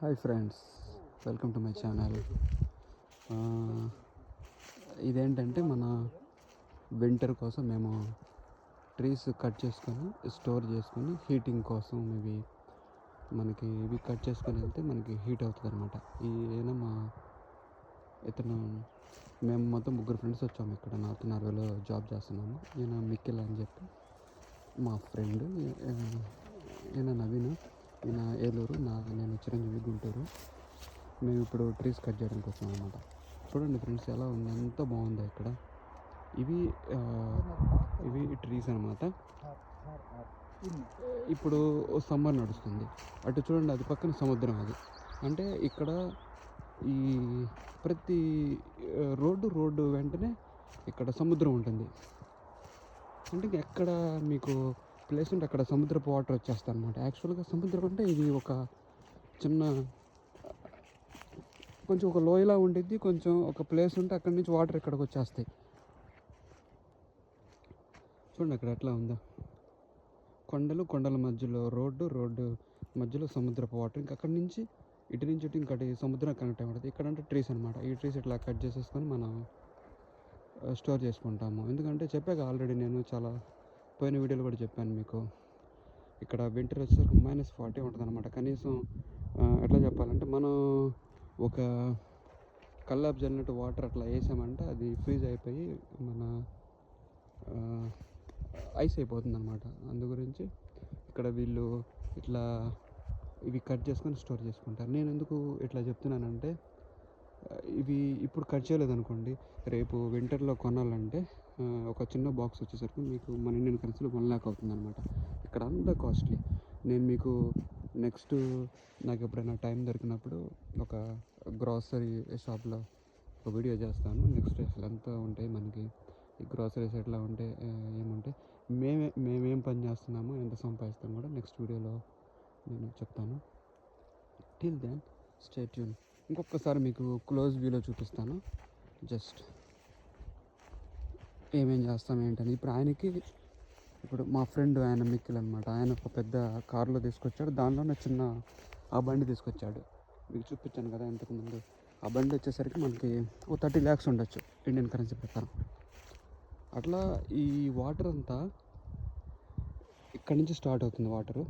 Hi friends, welcome to my channel. ఇదేంటంటే మన winter కోసం మేము ట్రీస్ కట్ చేసుకొని స్టోర్ చేసుకొని హీటింగ్ కోసం ఇవి కట్ చేసుకొని వెళ్తే మనకి హీట్ అవుతుంది అనమాట. ఈయన ఇతను మేము మొత్తం ముగ్గురు ఫ్రెండ్స్ వచ్చాము. ఇక్కడ నార్త్ నార్వేలో జాబ్ చేస్తున్నాము. ఈయన మిక్కిల్ అని చెప్పి మా ఫ్రెండ్, ఈయన నవీన్, ఈయన ఏలూరు, నేను చిరంజీవి గుంటూరు. మేము ఇప్పుడు ట్రీస్ కట్ చేయడానికి వచ్చాం అనమాట. చూడండి ఫ్రెండ్స్, ఎలా ఉంది, ఎంత బాగుందో ఇక్కడ. ఇవి ట్రీస్ అనమాట. ఇప్పుడు సమ్మర్ నడుస్తుంది. అటు చూడండి, అది పక్కన సముద్రం. అది అంటే ఇక్కడ ఈ ప్రతి రోడ్డు వెంటనే ఇక్కడ సముద్రం ఉంటుంది. అంటే ఎక్కడ మీకు ప్లేస్ ఉంటే అక్కడ సముద్రపు వాటర్ వచ్చేస్తాయి అనమాట. యాక్చువల్గా సముద్రం అంటే ఇది ఒక చిన్న కొంచెం ఒక లోయలా ఉండిద్ది. కొంచెం ఒక ప్లేస్ ఉంటే అక్కడి నుంచి వాటర్ ఇక్కడికి వచ్చేస్తాయి. చూడండి అక్కడ ఎట్లా ఉందో, కొండల మధ్యలో రోడ్డు మధ్యలో సముద్రపు వాటర్. ఇంకా అక్కడి నుంచి ఇటు ఇంకటి సముద్రం కనెక్ట్ అయ్యి ఉంటుంది. ఇక్కడంటే ట్రీస్ అనమాట. ఈ ట్రీస్ ఇట్లా కట్ చేసేసుకొని మనం స్టోర్ చేసుకుంటాము. ఎందుకంటే చెప్పాక ఆల్రెడీ నేను చాలా పోయిన వీడియోలో కూడా చెప్పాను మీకు. ఇక్కడ వింటర్ వచ్చేసరికి -40 ఉంటుంది అనమాట. కనీసం ఎట్లా చెప్పాలంటే, మనం ఒక కల్లాపు జల్లినట్టు వాటర్ అట్లా వేసామంటే అది ఫ్రీజ్ అయిపోయి మన ఐస్ అయిపోతుంది అనమాట. అందు గురించి ఇక్కడ వీళ్ళు ఇట్లా ఇవి కట్ చేసుకొని స్టోర్ చేసుకుంటారు. నేను ఎందుకు ఇట్లా చెప్తున్నానంటే, ఇవి ఇప్పుడు కట్ చేయలేదనుకోండి, రేపు వింటర్లో కొనాలంటే ఒక చిన్న బాక్స్ వచ్చేసరికి మీకు మన ఇండియన్ కరెన్సీలో 1 lakh అవుతుంది అనమాట. ఇక్కడ అంతా కాస్ట్లీ. నేను మీకు నెక్స్ట్ నాకు ఎప్పుడైనా టైం దొరికినప్పుడు ఒక గ్రాసరీ షాప్లో ఒక వీడియో చేస్తాను. నెక్స్ట్ అసలు ఎంత ఉంటాయి మనకి ఈ గ్రాసరీస్, ఎట్లా ఉంటాయి, ఏముంటాయి, మేమేం పని చేస్తున్నామో, ఎంత సంపాదిస్తాం కూడా నెక్స్ట్ వీడియోలో నేను చెప్తాను. Till then stay tune. ఇంకొకసారి మీకు క్లోజ్ వ్యూలో చూపిస్తాను, జస్ట్ ఏమేం చేస్తాం ఏంటని. ఇప్పుడు మా ఫ్రెండ్ ఆయన మిక్కిల్ అనమాట. ఆయన ఒక పెద్ద కారులో తీసుకొచ్చాడు. దానిలోనే చిన్న ఆ బండి తీసుకొచ్చాడు. మీకు చూపించాను కదా ఇంతకుముందు. ఆ బండి వచ్చేసరికి మనకి ఓ 30 lakhs ఉండొచ్చు ఇండియన్ కరెన్సీ ప్రకారం. అట్లా ఈ వాటర్ అంతా ఇక్కడి నుంచి స్టార్ట్ అవుతుంది. వాటరు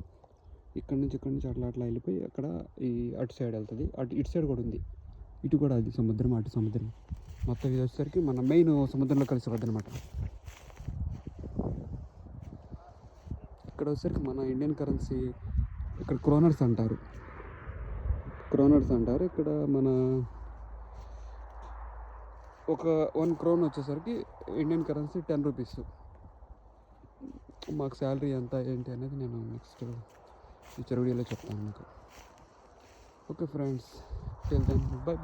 ఇక్కడి నుంచి అట్లా వెళ్ళిపోయి అక్కడ ఈ అటు సైడ్ వెళ్తుంది. ఇటు సైడ్ కూడా ఉంది. ఇటు కూడా అది సముద్రం, అటు సముద్రం. మొత్తం ఇది వచ్చేసరికి మన మెయిన్ సముద్రంలో కలిసిపోద్ది అనమాట. ఇక్కడ వచ్చేసరికి మన ఇండియన్ కరెన్సీ ఇక్కడ క్రోనర్స్ అంటారు. ఇక్కడ మన ఒక 1 crore వచ్చేసరికి ఇండియన్ కరెన్సీ 10 rupees. మాకు శాలరీ ఎంత ఏంటి అనేది నేను నెక్స్ట్ ఫ్యూచర్ వీడియోలో చెప్తాను మీకు. Okay friends, till then by.